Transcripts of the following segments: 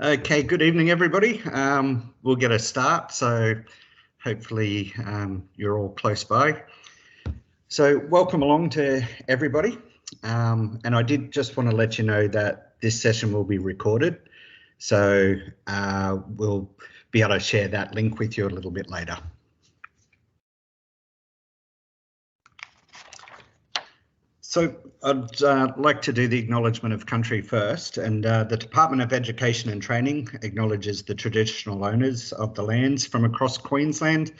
Okay, good evening, everybody. We'll get a start, so hopefully you're all close by. So welcome along to everybody. And I did just want to let you know that this session will be recorded. So we'll be able to share that link with you a little bit later. So I'd like to do the acknowledgement of country first, and the Department of Education and Training acknowledges the traditional owners of the lands from across Queensland.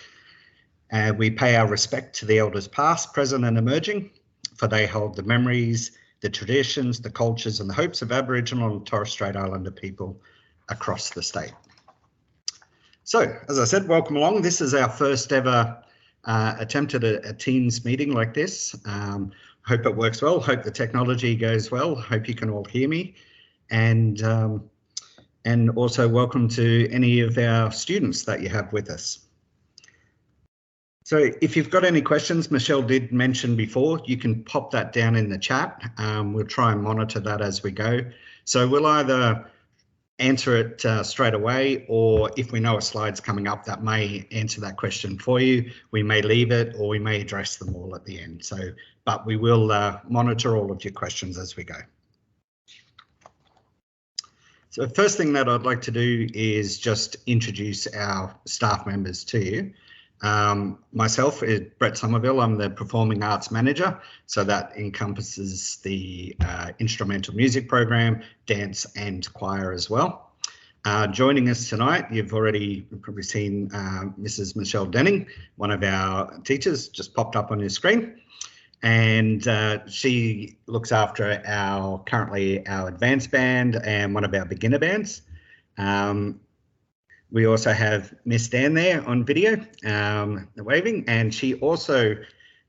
We pay our respect to the elders past, present and emerging, for they hold the memories, the traditions, the cultures and the hopes of Aboriginal and Torres Strait Islander people across the state. So, as I said, welcome along. This is our first ever attempt at a Teams meeting like this. Hope it works well. Hope the technology goes well. Hope you can all hear me. And also welcome to any of our students that you have with us. So if you've got any questions, Michelle did mention before, you can pop that down in the chat. We'll try and monitor that as we go. So we'll either answer it straight away, or if we know a slide's coming up that may answer that question for you, we may leave it or we may address them all at the end. So, but we will monitor all of your questions as we go. So the first thing that I'd like to do is just introduce our staff members to you. Myself is Brett Somerville. I'm the Performing Arts Manager, so that encompasses the instrumental music program, dance and choir as well. Joining us tonight, you've already probably seen Mrs. Michelle Denning, one of our teachers, just popped up on your screen. And she looks after currently our advanced band and one of our beginner bands. We also have Miss Dan there on video, waving, and she also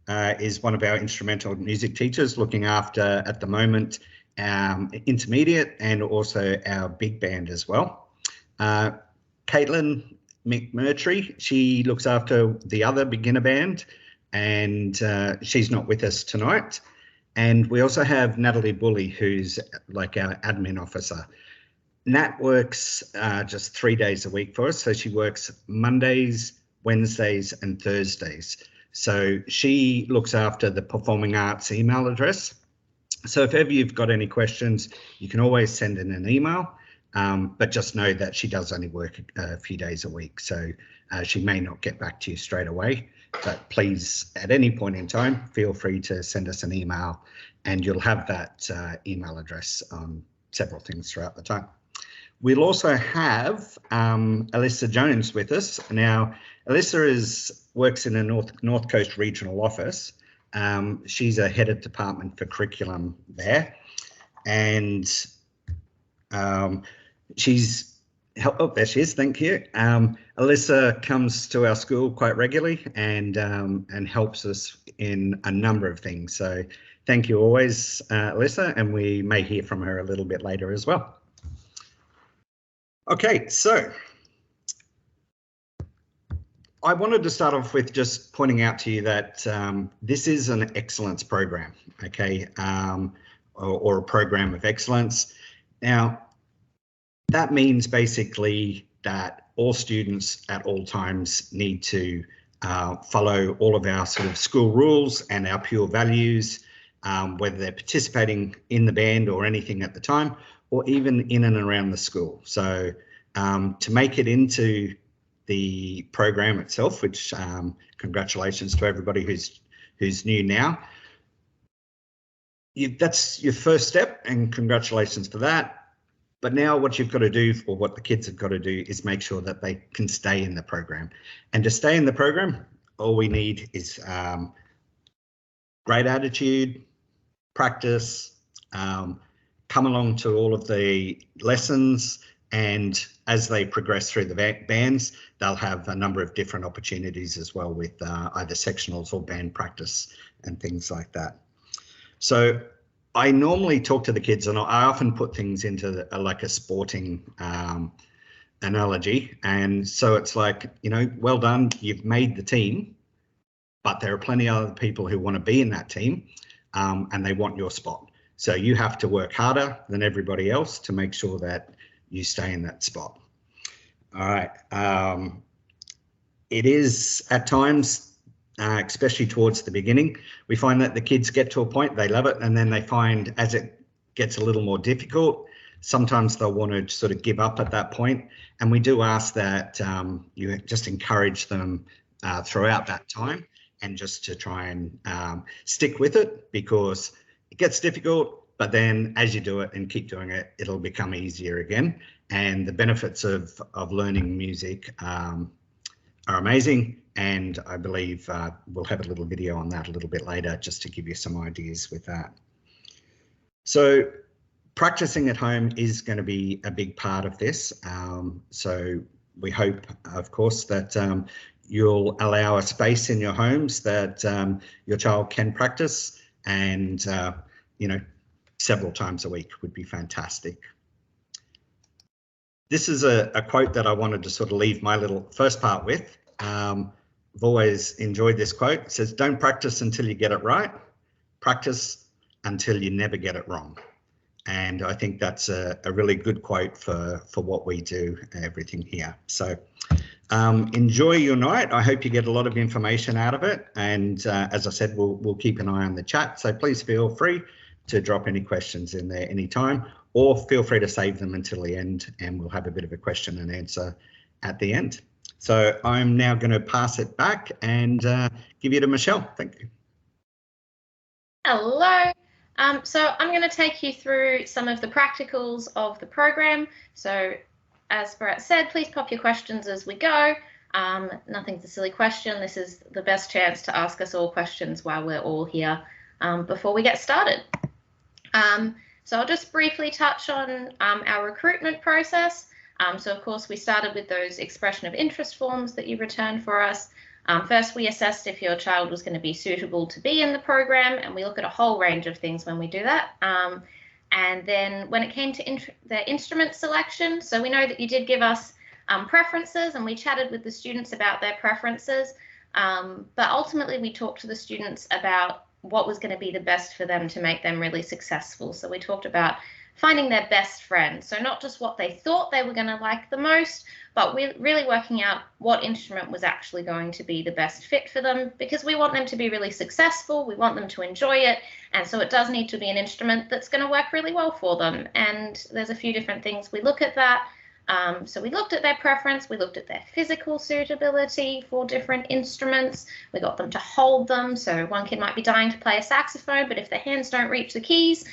is one of our instrumental music teachers, looking after, at the moment, intermediate and also our big band as well. Caitlin McMurtry, she looks after the other beginner band, and she's not with us tonight. And we also have Natalie Bully, who's like our admin officer. Nat works just 3 days a week for us. So she works Mondays, Wednesdays and Thursdays. So she looks after the Performing Arts email address. So if ever you've got any questions, you can always send in an email, but just know that she does only work a few days a week. So she may not get back to you straight away, but please, at any point in time, feel free to send us an email and you'll have that email address on several things throughout the time. We'll also have Alyssa Jones with us. Now, Alyssa works in a North Coast regional office. She's a head of department for curriculum there. And there she is, thank you. Alyssa comes to our school quite regularly and helps us in a number of things. So thank you always, Alyssa, and we may hear from her a little bit later as well. Okay, so I wanted to start off with just pointing out to you that this is an excellence program, okay, or a program of excellence. Now, that means basically that all students at all times need to follow all of our sort of school rules and our pure values, whether they're participating in the band or anything at the time, or even in and around the school. So to make it into the program itself, which congratulations to everybody who's new now, that's your first step, and congratulations for that. But now what you've got to do, or what the kids have got to do, is make sure that they can stay in the program. And to stay in the program, all we need is great attitude, practice, come along to all of the lessons, and as they progress through the bands, they'll have a number of different opportunities as well with either sectionals or band practice and things like that. So I normally talk to the kids, and I often put things into like a sporting analogy. And so it's like, you know, well done, you've made the team, but there are plenty of other people who want to be in that team and they want your spot. So you have to work harder than everybody else to make sure that you stay in that spot. All right. It is at times, especially towards the beginning, we find that the kids get to a point, they love it, and then they find as it gets a little more difficult, sometimes they'll want to sort of give up at that point. And we do ask that you just encourage them throughout that time, and just to try and stick with it, because it gets difficult, but then as you do it and keep doing it, it'll become easier again. And the benefits of learning music are amazing. And I believe we'll have a little video on that a little bit later, just to give you some ideas with that. So practicing at home is going to be a big part of this. So we hope, of course, that you'll allow a space in your homes that your child can practice, and you know, several times a week would be fantastic. This is a quote that I wanted to sort of leave my little first part with. I've always enjoyed this quote. It says, "Don't practice until you get it right. Practice until you never get it wrong." And I think that's a really good quote for what we do, everything here. So enjoy your night. I hope you get a lot of information out of it. And as I said, we'll keep an eye on the chat. So please feel free to drop any questions in there anytime, or feel free to save them until the end, and we'll have a bit of a question and answer at the end. So I'm now going to pass it back and give you to Michelle. Thank you. Hello. So I'm going to take you through some of the practicals of the program. So as Brett said, please pop your questions as we go. Nothing's a silly question. This is the best chance to ask us all questions while we're all here before we get started. So I'll just briefly touch on our recruitment process. So of course we started with those expression of interest forms that you returned for us. First, we assessed if your child was going to be suitable to be in the program, and we look at a whole range of things when we do that. And then when it came to the instrument selection, so we know that you did give us preferences, and we chatted with the students about their preferences. But ultimately, we talked to the students about what was going to be the best for them to make them really successful. So we talked about finding their best friend. So not just what they thought they were going to like the most, but we're really working out what instrument was actually going to be the best fit for them, because we want them to be really successful. We want them to enjoy it. And so it does need to be an instrument that's going to work really well for them. And there's a few different things we look at that. So we looked at their preference, we looked at their physical suitability for different instruments, we got them to hold them. So one kid might be dying to play a saxophone, but if their hands don't reach the keys,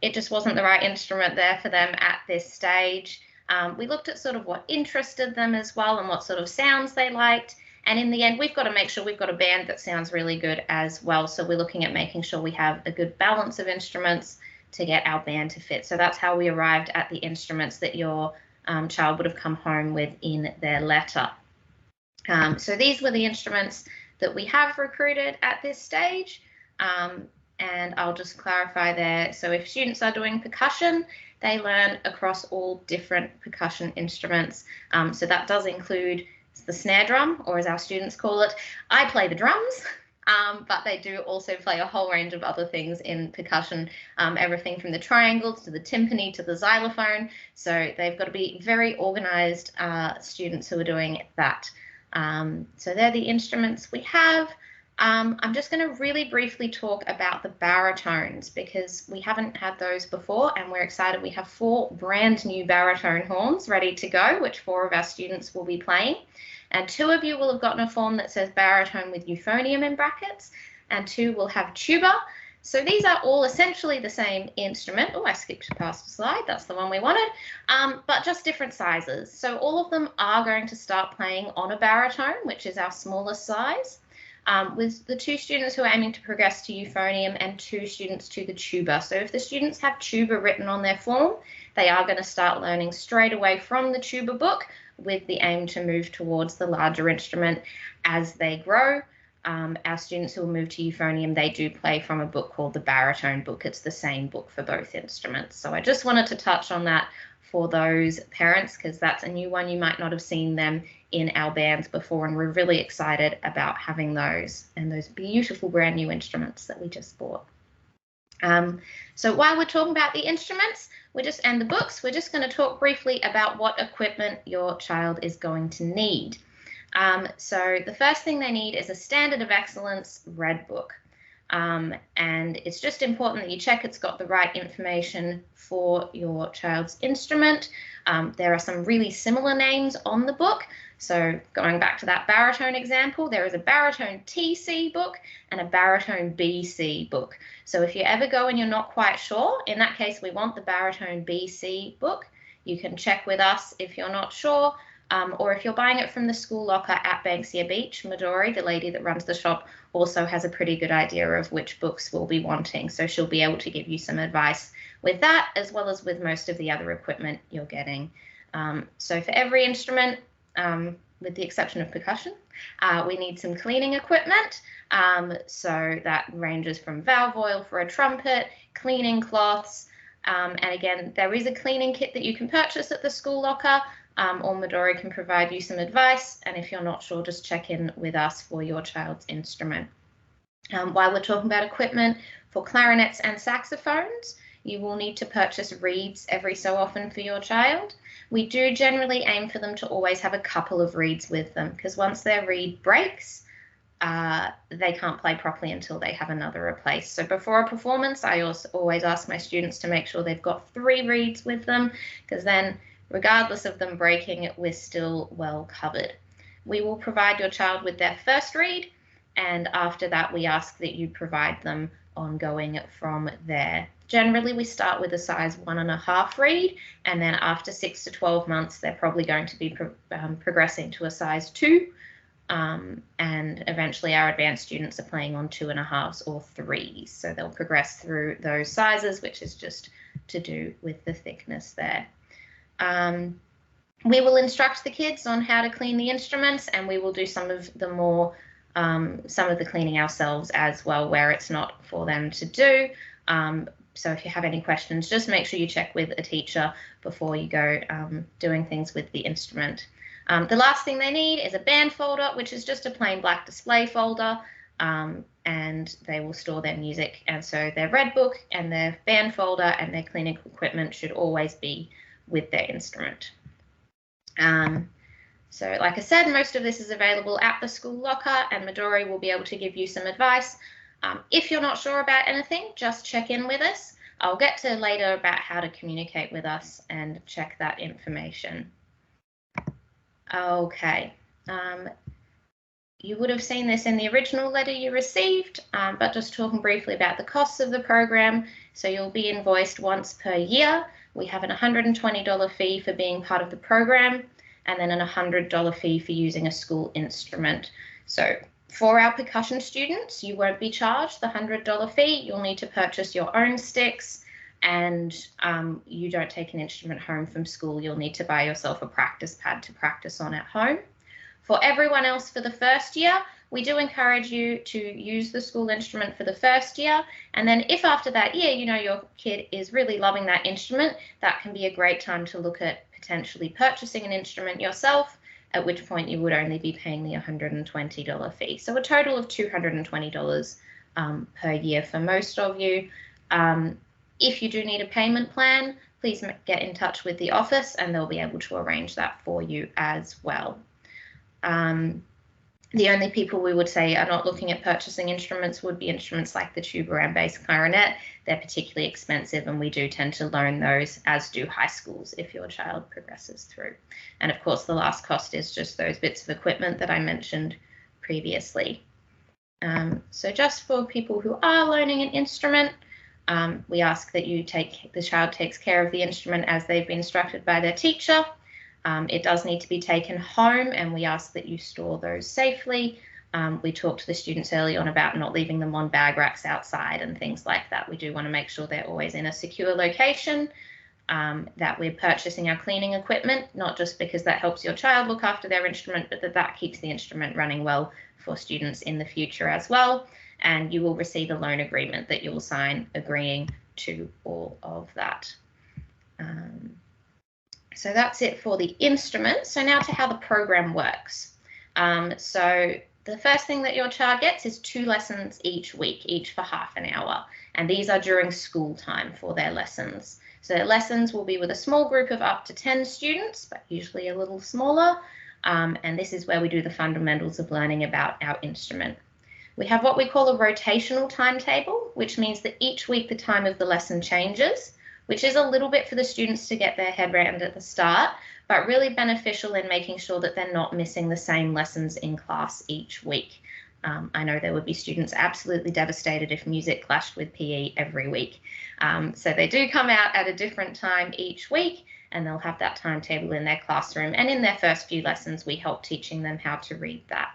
it just wasn't the right instrument there for them at this stage. We looked at sort of what interested them as well, and what sort of sounds they liked. And in the end, we've got to make sure we've got a band that sounds really good as well. So we're looking at making sure we have a good balance of instruments to get our band to fit. So that's how we arrived at the instruments that your child would have come home with in their letter. So these were the instruments that we have recruited at this stage. And I'll just clarify there. So if students are doing percussion, they learn across all different percussion instruments. So that does include the snare drum, or as our students call it, I play the drums. But they do also play a whole range of other things in percussion, everything from the triangles to the timpani to the xylophone. So they've got to be very organized students who are doing that. So they're the instruments we have. I'm just going to really briefly talk about the baritones, because we haven't had those before, and we're excited. We have 4 brand new baritone horns ready to go, which 4 of our students will be playing. And 2 of you will have gotten a form that says baritone with euphonium in brackets, and 2 will have tuba. So these are all essentially the same instrument. Oh, I skipped past a slide. That's the one we wanted, but just different sizes. So all of them are going to start playing on a baritone, which is our smallest size, with the 2 students who are aiming to progress to euphonium and 2 students to the tuba. So if the students have tuba written on their form, they are going to start learning straight away from the tuba book, with the aim to move towards the larger instrument as they grow. Our students who will move to euphonium, they do play from a book called the baritone book. It's the same book for both instruments. So I just wanted to touch on that for those parents, because that's a new one. You might not have seen them in our bands before, and we're really excited about having those, and those beautiful brand new instruments that we just bought. So while we're talking about the instruments, and the books, we're just going to talk briefly about what equipment your child is going to need. So the first thing they need is a Standard of Excellence Red Book. And it's just important that you check it's got the right information for your child's instrument. There are some really similar names on the book. So going back to that baritone example, there is a baritone TC book and a baritone BC book. So if you ever go and you're not quite sure, in that case, we want the baritone BC book. You can check with us if you're not sure. Or if you're buying it from the school locker at Banksia Beach, Midori, the lady that runs the shop, also has a pretty good idea of which books we'll be wanting. So she'll be able to give you some advice with that, as well as with most of the other equipment you're getting. So for every instrument, with the exception of percussion, we need some cleaning equipment. So that ranges from valve oil for a trumpet, cleaning cloths, and again, there is a cleaning kit that you can purchase at the school locker. Or Midori can provide you some advice, and if you're not sure, just check in with us for your child's instrument. While we're talking about equipment, for clarinets and saxophones, you will need to purchase reeds every so often for your child. We do generally aim for them to always have a couple of reeds with them, because once their reed breaks, they can't play properly until they have another replaced. So before a performance, I also always ask my students to make sure they've got 3 reeds with them, because then regardless of them breaking, we're still well covered. We will provide your child with their first reed, and after that we ask that you provide them ongoing from there. Generally we start with a size 1.5 reed, and then after 6 to 12 months they're probably going to be progressing to a size 2, and eventually our advanced students are playing on 2.5s or 3s, so they'll progress through those sizes, which is just to do with the thickness there. We will instruct the kids on how to clean the instruments, and we will do some of the cleaning ourselves as well, where it's not for them to do. So if you have any questions, just make sure you check with a teacher before you go doing things with the instrument. The last thing they need is a band folder, which is just a plain black display folder, and they will store their music. And so their red book and their band folder and their cleaning equipment should always be with their instrument. So like I said, most of this is available at the school locker, and Midori will be able to give you some advice. If you're not sure about anything, just check in with us. I'll get to later about how to communicate with us and check that information. Okay. You would have seen this in the original letter you received, but just talking briefly about the costs of the program. So you'll be invoiced once per year. We have an $120 fee for being part of the program, and then an $100 fee for using a school instrument. So for our percussion students, you won't be charged the $100 fee. You'll need to purchase your own sticks, and you don't take an instrument home from school. You'll need to buy yourself a practice pad to practice on at home. For everyone else for the first year, we do encourage you to use the school instrument for the first year. And then if after that year, you know, your kid is really loving that instrument, that can be a great time to look at potentially purchasing an instrument yourself, at which point you would only be paying the $120 fee. So a total of $220 per year for most of you. If you do need a payment plan, please get in touch with the office and they'll be able to arrange that for you as well. The only people we would say are not looking at purchasing instruments would be instruments like the tuba and bass clarinet. They're particularly expensive, and we do tend to loan those, as do high schools, if your child progresses through. And of course, the last cost is just those bits of equipment that I mentioned previously. So just for people who are learning an instrument, we ask that the child takes care of the instrument as they've been instructed by their teacher. It does need to be taken home, and we ask that you store those safely. We talked to the students early on about not leaving them on bag racks outside and things like that. We do want to make sure they're always in a secure location, that we're purchasing our cleaning equipment, not just because that helps your child look after their instrument, but that keeps the instrument running well for students in the future as well. And you will receive a loan agreement that you will sign agreeing to all of that. So that's it for the instrument. So now to how the program works. So the first thing that your child gets is 2 lessons each week, each for half an hour. And these are during school time for their lessons. So lessons will be with a small group of up to 10 students, but usually a little smaller. And this is where we do the fundamentals of learning about our instrument. We have what we call a rotational timetable, which means that each week the time of the lesson changes, which is a little bit for the students to get their head around at the start, but really beneficial in making sure that they're not missing the same lessons in class each week. I know there would be students absolutely devastated if music clashed with PE every week. So they do come out at a different time each week, and they'll have that timetable in their classroom. And in their first few lessons, we help teaching them how to read that.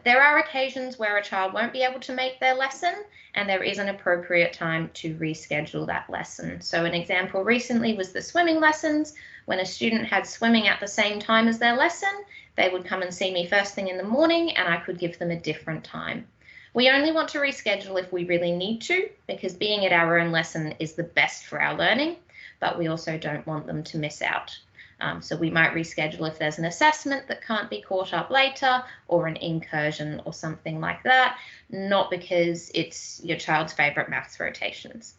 There are occasions where a child won't be able to make their lesson, and there is an appropriate time to reschedule that lesson. So an example recently was the swimming lessons. When a student had swimming at the same time as their lesson, they would come and see me first thing in the morning, and I could give them a different time. We only want to reschedule if we really need to, because being at our own lesson is the best for our learning, but we also don't want them to miss out. So we might reschedule if there's an assessment that can't be caught up later, or an incursion or something like that, not because it's your child's favourite maths rotations.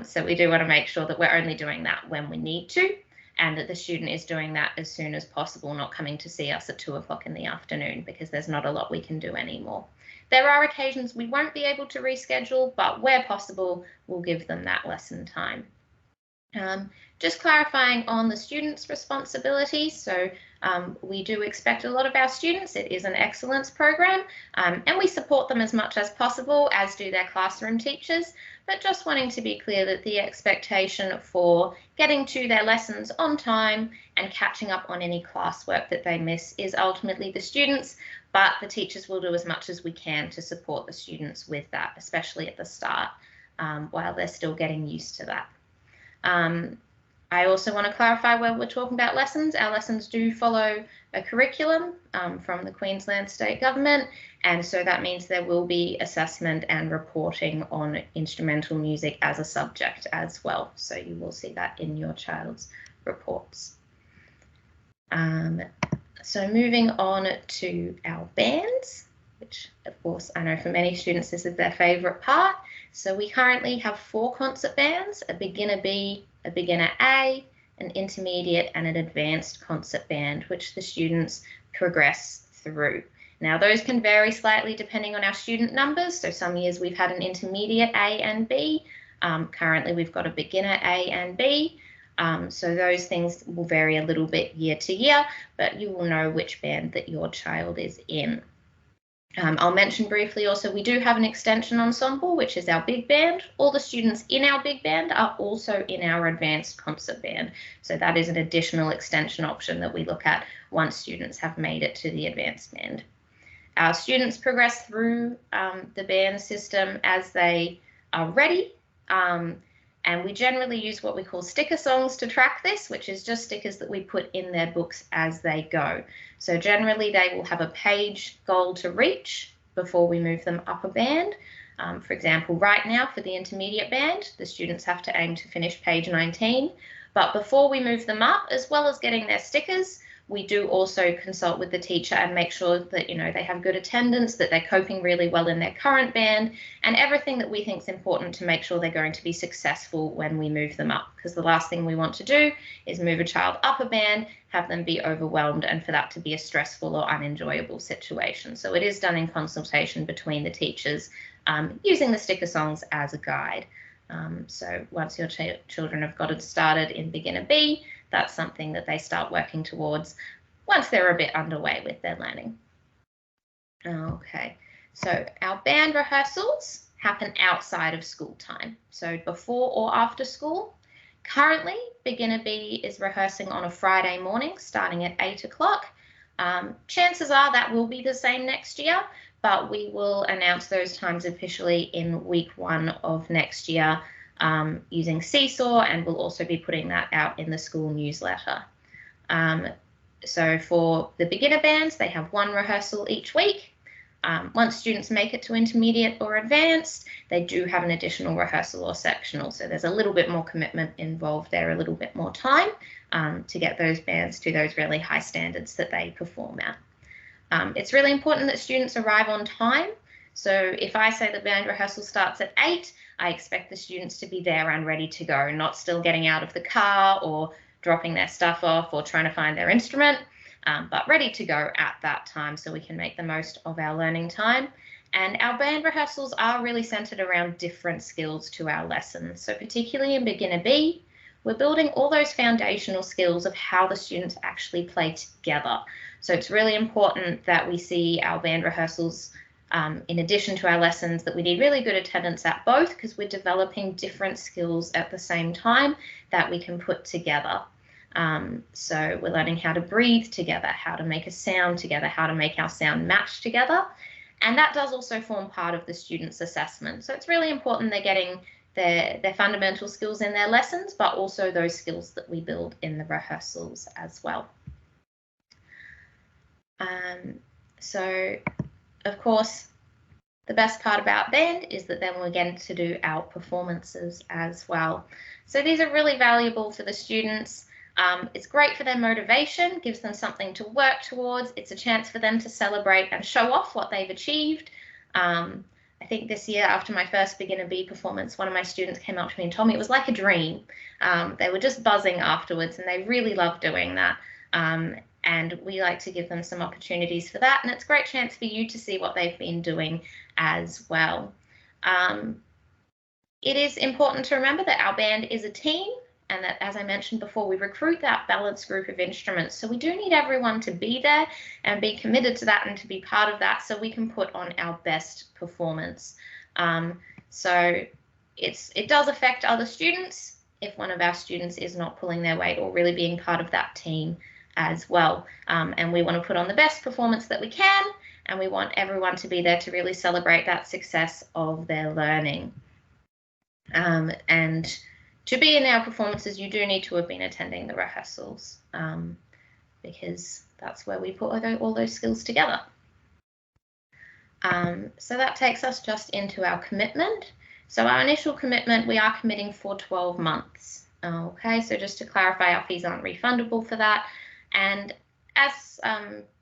So we do want to make sure that we're only doing that when we need to, and that the student is doing that as soon as possible, not coming to see us at 2 o'clock in the afternoon, because there's not a lot we can do anymore. There are occasions we won't be able to reschedule, but where possible, we'll give them that lesson time. Just clarifying on the students' responsibilities. So we do expect a lot of our students. It is an excellence program, and we support them as much as possible, as do their classroom teachers, but just wanting to be clear that the expectation for getting to their lessons on time and catching up on any classwork that they miss is ultimately the students, but the teachers will do as much as we can to support the students with that, especially at the start, while they're still getting used to that. I also want to clarify where we're talking about lessons. Our lessons do follow a curriculum from the Queensland State Government, and so that means there will be assessment and reporting on instrumental music as a subject as well. So you will see that in your child's reports. So moving on to our bands, which of course I know for many students this is their favourite part. So we currently have 4 concert bands: a beginner B, a beginner A, an intermediate and an advanced concert band, which the students progress through. Now those can vary slightly depending on our student numbers. So some years we've had an intermediate A and B. Currently we've got a beginner A and B. So those things will vary a little bit year to year, but you will know which band that your child is in. I'll mention briefly also, we do have an extension ensemble, which is our big band. All the students in our big band are also in our advanced concert band. So that is an additional extension option that we look at once students have made it to the advanced band. Our students progress through the band system as they are ready. And we generally use what we call sticker songs to track this, which is just stickers that we put in their books as they go. So generally they will have a page goal to reach before we move them up a band. For example, right now for the intermediate band, the students have to aim to finish page 19. But before we move them up, as well as getting their stickers, we do also consult with the teacher and make sure that they have good attendance, that they're coping really well in their current band, and everything that we think is important to make sure they're going to be successful when we move them up. Because the last thing we want to do is move a child up a band, have them be overwhelmed, and for that to be a stressful or unenjoyable situation. So it is done in consultation between the teachers, using the sticker songs as a guide. So once your children have got it started in beginner B, that's something that they start working towards once they're a bit underway with their learning. Okay, so our band rehearsals happen outside of school time, so before or after school. Currently, beginner B is rehearsing on a Friday morning starting at 8 o'clock. Chances are that will be the same next year, but we will announce those times officially in week 1 of next year using Seesaw, and we'll also be putting that out in the school newsletter. So for the beginner bands, they have 1 rehearsal each week. Once students make it to intermediate or advanced, they do have an additional rehearsal or sectional. So there's a little bit more commitment involved there, a little bit more time to get those bands to those really high standards that they perform at. It's really important that students arrive on time. So if I say the band rehearsal starts at 8, I expect the students to be there and ready to go, not still getting out of the car or dropping their stuff off or trying to find their instrument, but ready to go at that time so we can make the most of our learning time. And our band rehearsals are really centered around different skills to our lessons. So particularly in Beginner B, we're building all those foundational skills of how the students actually play together. So it's really important that we see our band rehearsals in addition to our lessons, that we need really good attendance at both, because we're developing different skills at the same time that we can put together. So we're learning how to breathe together, how to make a sound together, how to make our sound match together. And that does also form part of the students' assessment. So it's really important they're getting their fundamental skills in their lessons, but also those skills that we build in the rehearsals as well. So, of course, the best part about band is that then we're getting to do our performances as well. So these are really valuable for the students. It's great for their motivation, gives them something to work towards. It's a chance for them to celebrate and show off what they've achieved. I think this year, after my first Beginner B performance, one of my students came up to me and told me it was like a dream. They were just buzzing afterwards, and they really loved doing that. And we like to give them some opportunities for that. And it's a great chance for you to see what they've been doing as well. It is important to remember that our band is a team, and that, as I mentioned before, we recruit that balanced group of instruments. So we do need everyone to be there and be committed to that and to be part of that, so we can put on our best performance. So it does affect other students if one of our students is not pulling their weight or really being part of that team as well. And we want to put on the best performance that we can, and we want everyone to be there to really celebrate that success of their learning. And to be in our performances, you do need to have been attending the rehearsals, because that's where we put all those skills together. So that takes us just into our commitment. So our initial commitment, we are committing for 12 months. Okay, so just to clarify, our fees aren't refundable for that. And as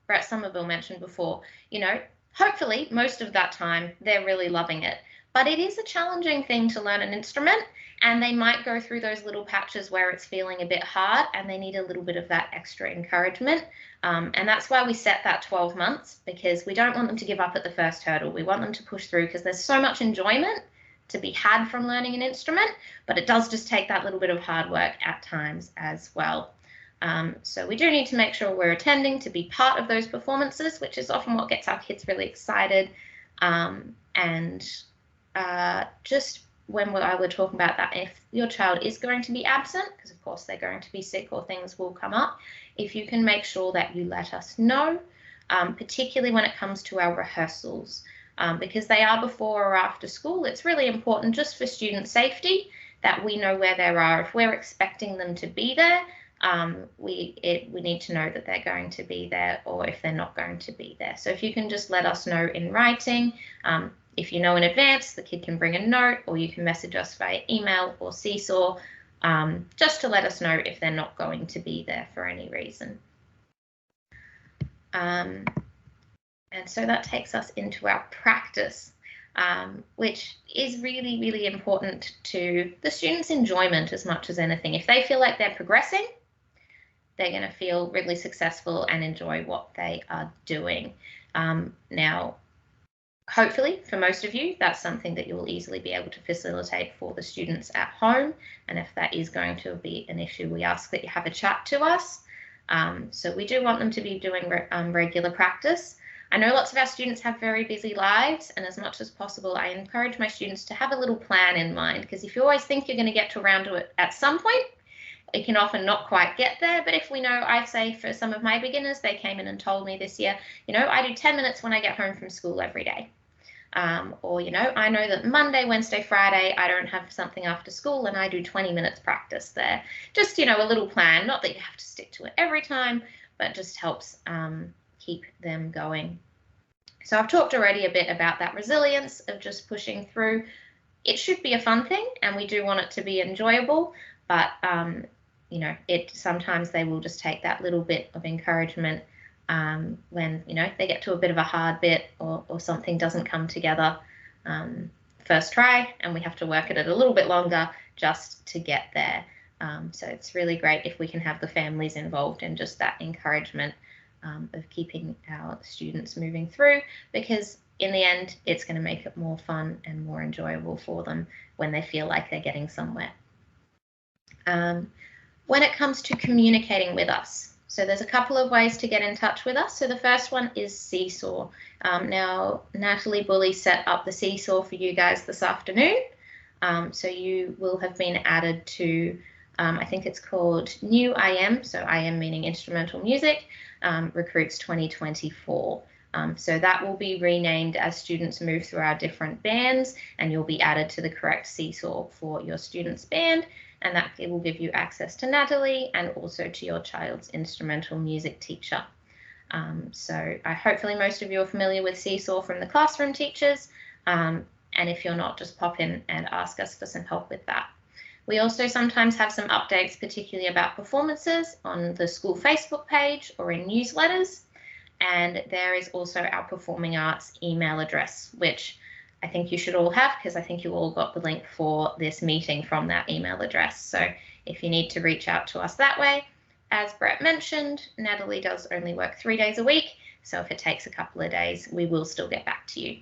Brett Somerville mentioned before, you know, hopefully most of that time they're really loving it. But it is a challenging thing to learn an instrument, and they might go through those little patches where it's feeling a bit hard and they need a little bit of that extra encouragement. And that's why we set that 12 months, because we don't want them to give up at the first hurdle. We want them to push through, because there's so much enjoyment to be had from learning an instrument, but it does just take that little bit of hard work at times as well. So we do need to make sure we're attending to be part of those performances, which is often what gets our kids really excited. Just when I were talking about that, if your child is going to be absent, because of course they're going to be sick or things will come up, if you can make sure that you let us know, particularly when it comes to our rehearsals, because they are before or after school. It's really important just for student safety that we know where they are. If we're expecting them to be there, we need to know that they're going to be there, or if they're not going to be there. So if you can just let us know in writing, if you know in advance, the kid can bring a note, or you can message us via email or Seesaw, just to let us know if they're not going to be there for any reason. And so that takes us into our practice, which is really, really important to the students' enjoyment as much as anything. If they feel like they're progressing, they're going to feel really successful and enjoy what they are doing. Now, hopefully, for most of you, that's something that you'll easily be able to facilitate for the students at home. And if that is going to be an issue, we ask that you have a chat to us. So we do want them to be doing regular practice. I know lots of our students have very busy lives, and as much as possible, I encourage my students to have a little plan in mind, because if you always think you're going to get around to it at some point, it can often not quite get there. But if we know, I say for some of my beginners, they came in and told me this year, you know, I do 10 minutes when I get home from school every day. Or, you know, I know that Monday, Wednesday, Friday, I don't have something after school and I do 20 minutes practice there. Just, you know, a little plan, not that you have to stick to it every time, but just helps keep them going. So I've talked already a bit about that resilience of just pushing through. It should be a fun thing, and we do want it to be enjoyable, but, you know, sometimes they will just take that little bit of encouragement when, you know, they get to a bit of a hard bit or something doesn't come together first try, and we have to work at it a little bit longer just to get there. So it's really great if we can have the families involved in just that encouragement of keeping our students moving through, because in the end, it's going to make it more fun and more enjoyable for them when they feel like they're getting somewhere. When it comes to communicating with us, so there's a couple of ways to get in touch with us. So the first one is Seesaw. Now, Natalie Bully set up the Seesaw for you guys this afternoon. So you will have been added to, I think it's called New IM, so IM meaning instrumental music, Recruits 2024. So that will be renamed as students move through our different bands, and you'll be added to the correct Seesaw for your student's band, and that will give you access to Natalie and also to your child's instrumental music teacher. So hopefully most of you are familiar with Seesaw from the classroom teachers, and if you're not, just pop in and ask us for some help with that. We also sometimes have some updates, particularly about performances, on the school Facebook page or in newsletters. And there is also our Performing Arts email address, which I think you should all have, because I think you all got the link for this meeting from that email address. So if you need to reach out to us that way, as Brett mentioned, Natalie does only work 3 days a week. So if it takes a couple of days, we will still get back to you.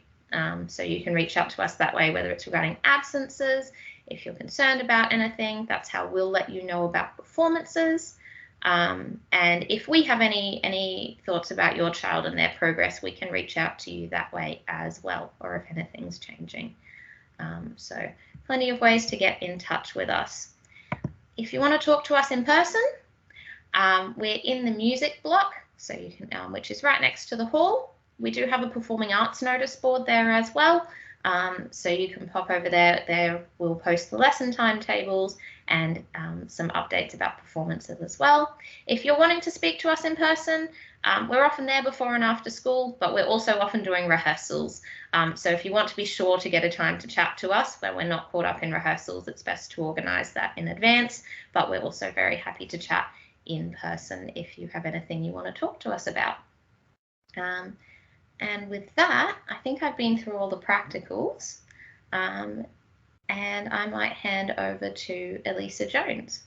So you can reach out to us that way, whether it's regarding absences, if you're concerned about anything, that's how we'll let you know about performances. And if we have any thoughts about your child and their progress, we can reach out to you that way as well, or if anything's changing. So plenty of ways to get in touch with us. If you want to talk to us in person, we're in the music block, so you can, which is right next to the hall. We do have a Performing Arts notice board there as well. So you can pop over there. There we'll post the lesson timetables and some updates about performances as well. If you're wanting to speak to us in person, we're often there before and after school, but we're also often doing rehearsals. So if you want to be sure to get a time to chat to us when we're not caught up in rehearsals, it's best to organise that in advance. But we're also very happy to chat in person if you have anything you want to talk to us about. And with that, I think I've been through all the practicals, and I might hand over to Elisa Jones.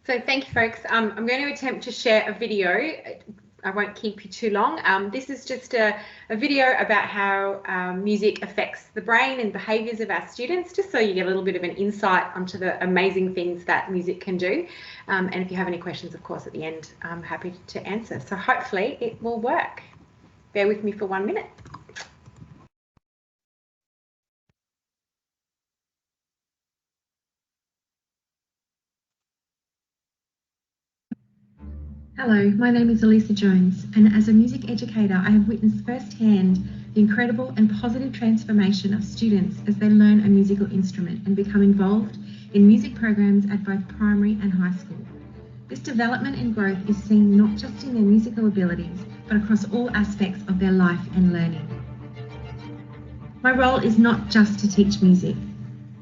So thank you, folks. I'm going to attempt to share a video. I won't keep you too long. This is just a video about how music affects the brain and behaviours of our students, just so you get a little bit of an insight onto the amazing things that music can do. And if you have any questions, of course, at the end, I'm happy to answer. So hopefully it will work. Bear with me for 1 minute. Hello, my name is Elisa Jones, and as a music educator, I have witnessed firsthand the incredible and positive transformation of students as they learn a musical instrument and become involved in music programs at both primary and high school. This development and growth is seen not just in their musical abilities, but across all aspects of their life and learning. My role is not just to teach music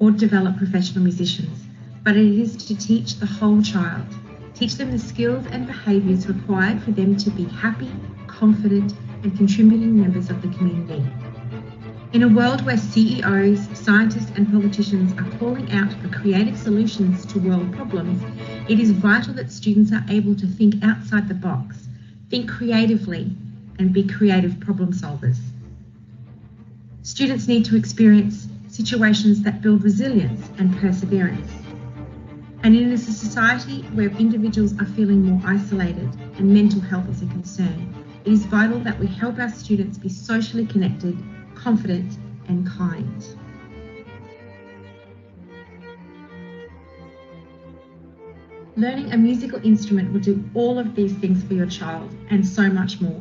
or develop professional musicians, but it is to teach the whole child, teach them the skills and behaviours required for them to be happy, confident, and contributing members of the community. In a world where CEOs, scientists, and politicians are calling out for creative solutions to world problems, it is vital that students are able to think outside the box, think creatively, and be creative problem solvers. Students need to experience situations that build resilience and perseverance. And in a society where individuals are feeling more isolated and mental health is a concern, it is vital that we help our students be socially connected, confident, and kind. Learning a musical instrument will do all of these things for your child and so much more.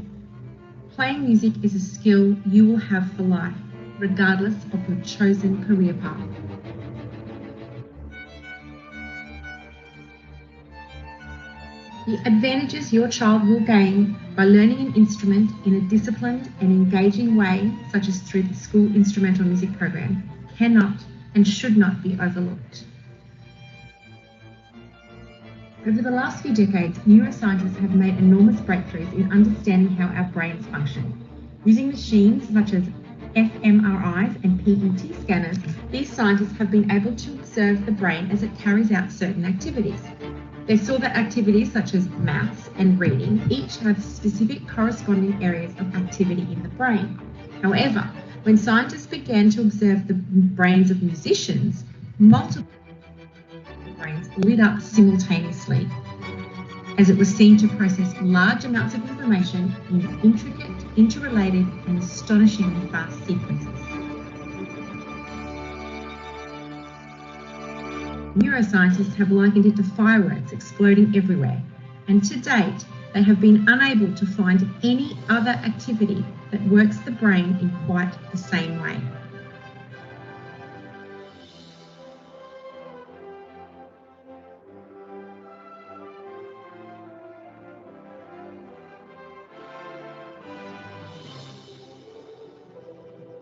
Playing music is a skill you will have for life, regardless of your chosen career path. The advantages your child will gain by learning an instrument in a disciplined and engaging way, such as through the school instrumental music program, cannot and should not be overlooked. Over the last few decades, neuroscientists have made enormous breakthroughs in understanding how our brains function. Using machines such as fMRIs and PET scanners, these scientists have been able to observe the brain as it carries out certain activities. They saw that activities such as maths and reading each have specific corresponding areas of activity in the brain. However, when scientists began to observe the brains of musicians, multiple brains lit up simultaneously, as it was seen to process large amounts of information in intricate, interrelated, and astonishingly fast sequences. Neuroscientists have likened it to fireworks exploding everywhere, and to date, they have been unable to find any other activity that works the brain in quite the same way.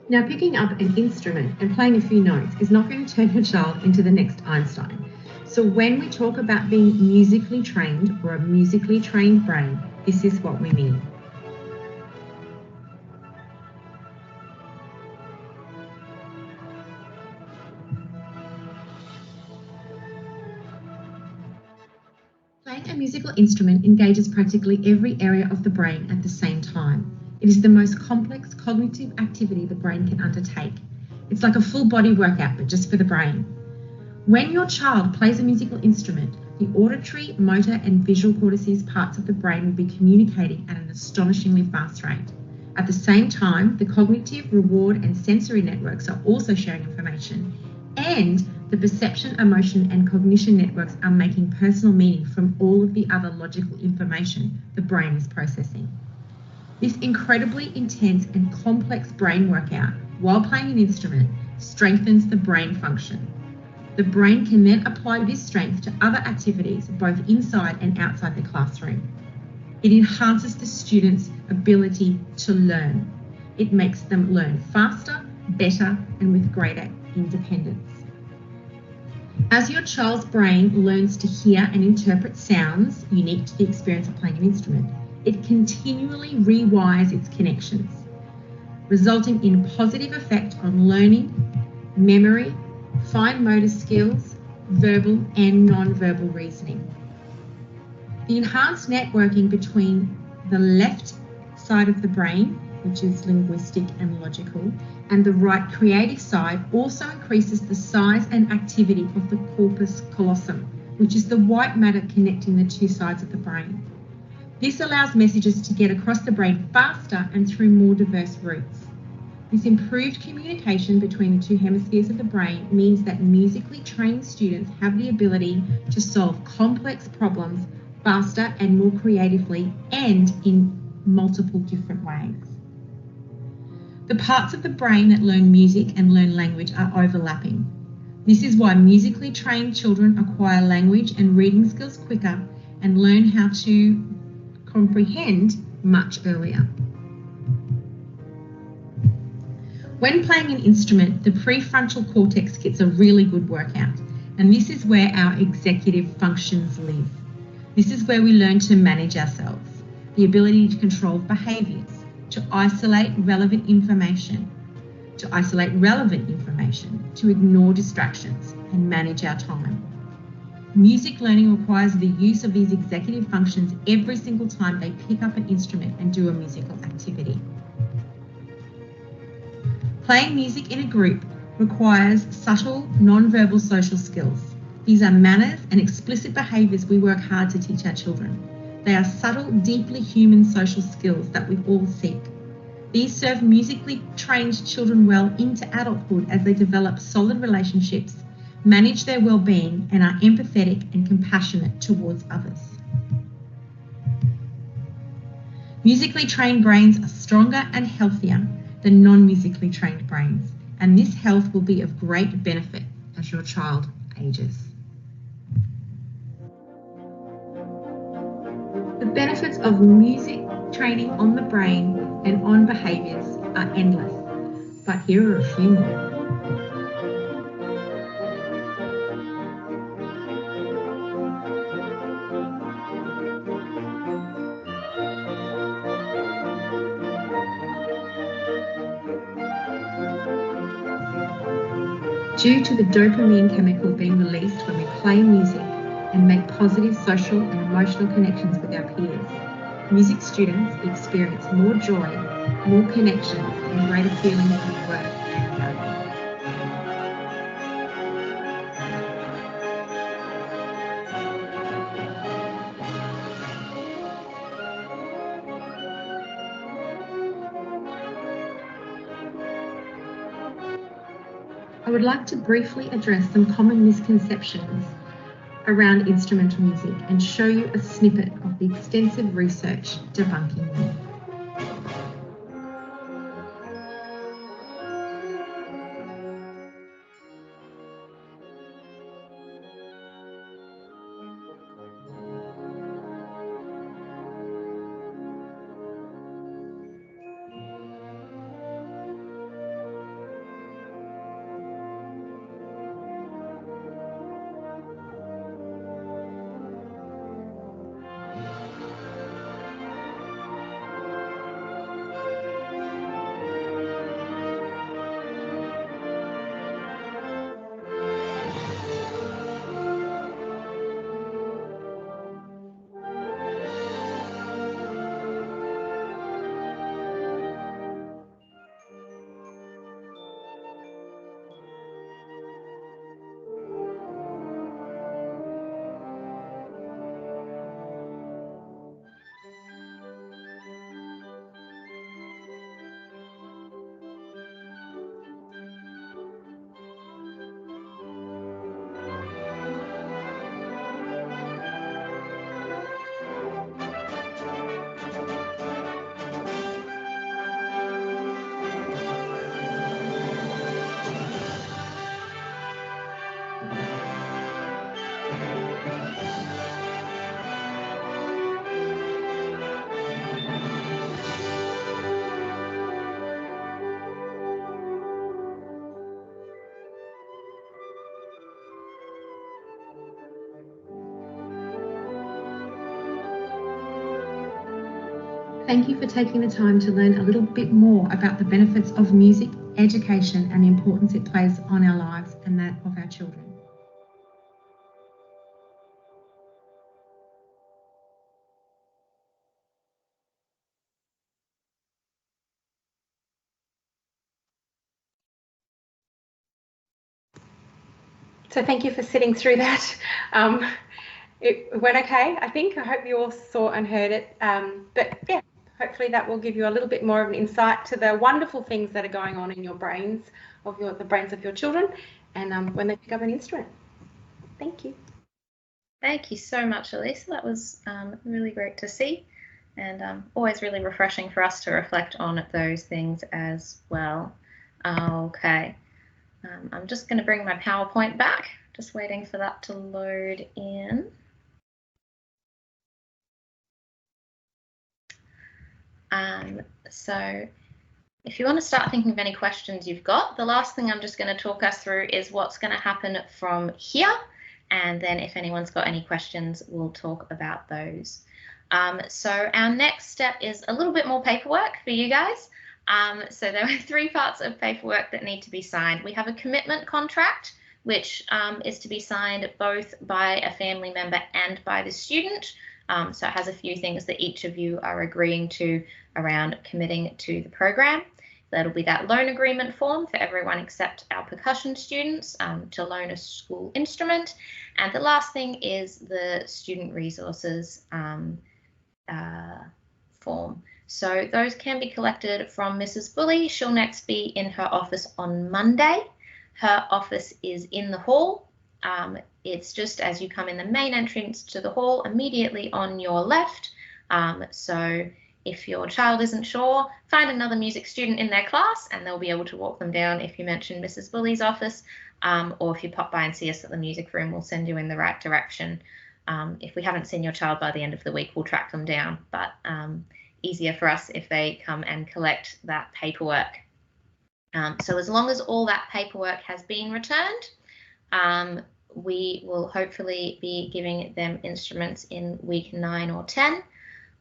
Now, picking up an instrument and playing a few notes is not going to turn your child into the next Einstein. So when we talk about being musically trained or a musically trained brain, this is what we mean. Playing a musical instrument engages practically every area of the brain at the same time. It is the most complex cognitive activity the brain can undertake. It's like a full body workout, but just for the brain. When your child plays a musical instrument, the auditory, motor, and visual cortices parts of the brain will be communicating at an astonishingly fast rate. At the same time, the cognitive, reward, and sensory networks are also sharing information, and the perception, emotion, and cognition networks are making personal meaning from all of the other logical information the brain is processing. This incredibly intense and complex brain workout while playing an instrument strengthens the brain function. The brain can then apply this strength to other activities both inside and outside the classroom. It enhances the students' ability to learn. It makes them learn faster, better, and with greater independence. As your child's brain learns to hear and interpret sounds unique to the experience of playing an instrument, it continually rewires its connections, resulting in a positive effect on learning, memory, fine motor skills, verbal and non-verbal reasoning. The enhanced networking between the left side of the brain, which is linguistic and logical, and the right creative side also increases the size and activity of the corpus callosum, which is the white matter connecting the two sides of the brain. This allows messages to get across the brain faster and through more diverse routes. This improved communication between the two hemispheres of the brain means that musically trained students have the ability to solve complex problems faster and more creatively and in multiple different ways. The parts of the brain that learn music and learn language are overlapping. This is why musically trained children acquire language and reading skills quicker and learn how to comprehend much earlier. When playing an instrument, the prefrontal cortex gets a really good workout, and this is where our executive functions live. This is where we learn to manage ourselves, the ability to control behaviours, to isolate relevant information, to ignore distractions, and manage our time. Music learning requires the use of these executive functions every single time they pick up an instrument and do a musical activity. Playing music in a group requires subtle, non-verbal social skills. These are manners and explicit behaviours we work hard to teach our children. They are subtle, deeply human social skills that we all seek. These serve musically trained children well into adulthood as they develop solid relationships, manage their well-being, and are empathetic and compassionate towards others. Musically trained brains are stronger and healthier than non-musically trained brains, and this health will be of great benefit as your child ages. The benefits of music training on the brain and on behaviours are endless, but here are a few more. due to the dopamine chemical being released when we play music and make positive social and emotional connections with our peers. Music students experience more joy, more connections, and greater feelings of worth and value. I would like to briefly address some common misconceptions around instrumental music and show you a snippet of the extensive research debunking them. Thank you for taking the time to learn a little bit more about the benefits of music education and the importance it plays on our lives and that of our children. So thank you for sitting through that. It went okay, I think. I hope you all saw and heard it. But yeah, hopefully that will give you a little bit more of an insight to the wonderful things that are going on in your brains, the brains of your children, and when they pick up an instrument. Thank you. Thank you so much, Elisa. That was really great to see, and always really refreshing for us to reflect on those things as well. Okay. I'm just going to bring my PowerPoint back, just waiting for that to load in. So if you want to start thinking of any questions you've got, the last thing I'm just going to talk us through is what's going to happen from here. And then if anyone's got any questions, we'll talk about those. So our next step is a little bit more paperwork for you guys. So there are 3 parts of paperwork that need to be signed. We have a commitment contract, which is to be signed both by a family member and by the student. So it has a few things that each of you are agreeing to around committing to the program. That'll be that loan agreement form for everyone except our percussion students to loan a school instrument. And the last thing is the student resources form. So those can be collected from Mrs. Bully. She'll next be in her office on Monday. Her office is in the hall. It's just as you come in the main entrance to the hall, immediately on your left. So if your child isn't sure, find another music student in their class and they'll be able to walk them down if you mention Mrs. Bully's office, or if you pop by and see us at the music room, we'll send you in the right direction. If we haven't seen your child by the end of the week, we'll track them down, but easier for us if they come and collect that paperwork. So as long as all that paperwork has been returned, we will hopefully be giving them instruments in week 9 or 10.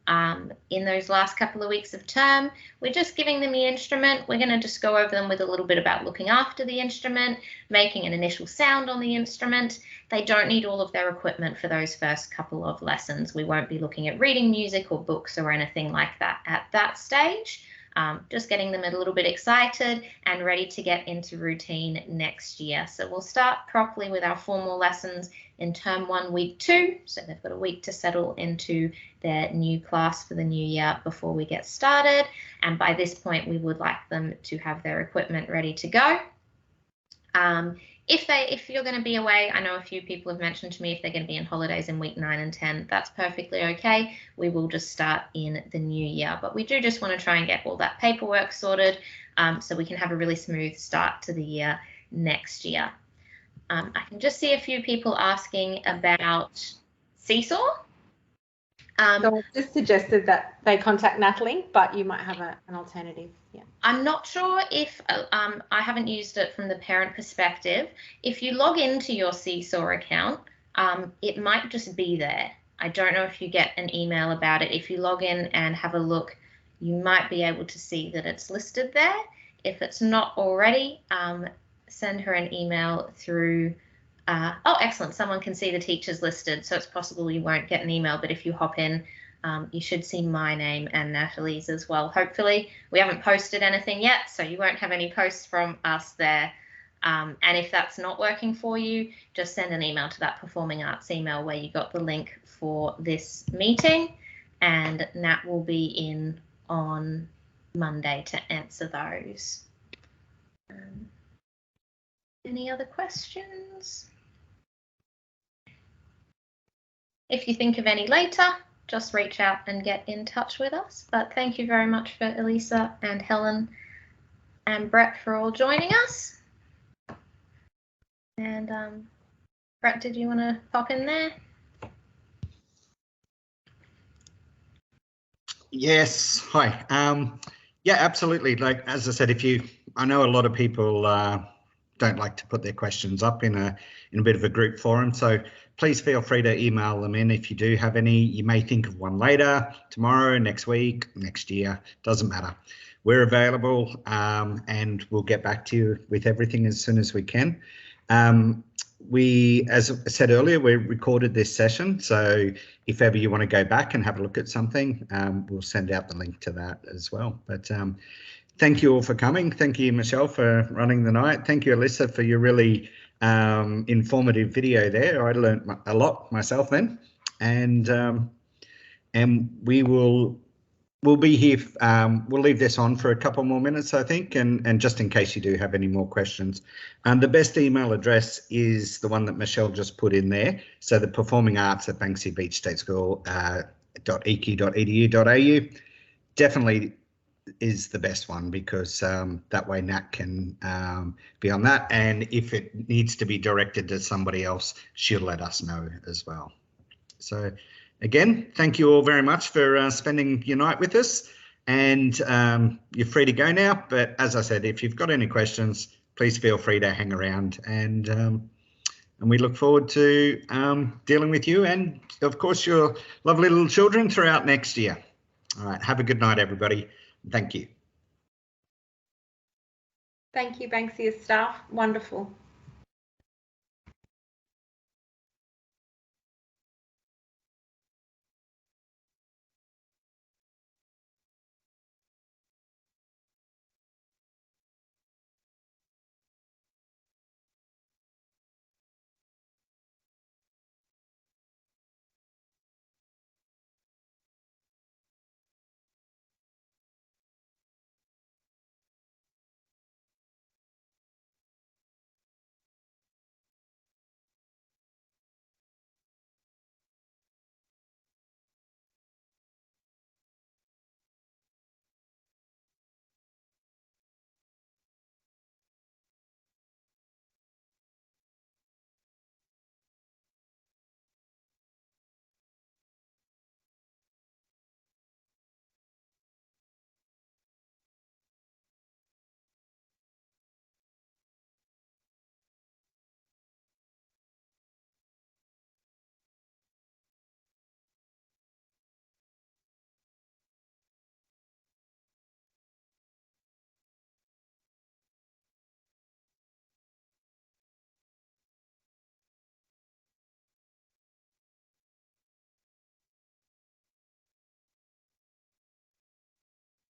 In those last couple of weeks of term, we're just giving them the instrument. We're going to just go over them with a little bit about looking after the instrument, making an initial sound on the instrument. They don't need all of their equipment for those first couple of lessons. We won't be looking at reading music or books or anything like that at that stage. Just getting them a little bit excited and ready to get into routine next year. So we'll start properly with our formal lessons in term 1, week 2. So they've got a week to settle into their new class for the new year before we get started. And by this point, we would like them to have their equipment ready to go. If you're going to be away, I know a few people have mentioned to me if they're going to be on holidays in week 9 and 10, that's perfectly okay. We will just start in the new year, but we do just want to try and get all that paperwork sorted so we can have a really smooth start to the year next year. I can just see a few people asking about Seesaw. So I've just suggested that they contact Natalie, but you might have an alternative. Yeah. I'm not sure if I haven't used it from the parent perspective. If you log into your Seesaw account, it might just be there. I don't know if you get an email about it. If you log in and have a look, you might be able to see that it's listed there. If it's not already, send her an email through. Oh, excellent. Someone can see the teachers listed, so it's possible you won't get an email, but if you hop in, you should see my name and Natalie's as well. Hopefully, we haven't posted anything yet, so you won't have any posts from us there. And if that's not working for you, just send an email to that Performing Arts email where you got the link for this meeting, and Nat will be in on Monday to answer those. Any other questions? If you think of any later, just reach out and get in touch with us. But thank you very much for Elisa and Helen and Brett for all joining us. And Brett, did you want to pop in there? Yes. Hi. Yeah, absolutely. Like, as I said, I know a lot of people don't like to put their questions up in a bit of a group forum. So please feel free to email them in if you do have any. You may think of one later, tomorrow, next week, next year, doesn't matter. We're available and we'll get back to you with everything as soon as we can. As I said earlier, we recorded this session. So if ever you want to go back and have a look at something, we'll send out the link to that as well. But thank you all for coming. Thank you, Michelle, for running the night. Thank you, Alyssa, for your really informative video there. I learned a lot myself then, and we'll be here. We'll leave this on for a couple more minutes, I think, and just in case you do have any more questions. The best email address is the one that Michelle just put in there. So the Performing Arts at Banksia Beach State School .eq.edu.au definitely is the best one, because that way Nat can be on that, and if it needs to be directed to somebody else, she'll let us know as well. So again, thank you all very much for spending your night with us, and you're free to go now, but as I said, if you've got any questions, please feel free to hang around, and we look forward to dealing with you and of course your lovely little children throughout next year. All right, have a good night, everybody. Thank you. Thank you, Banksia staff. Wonderful.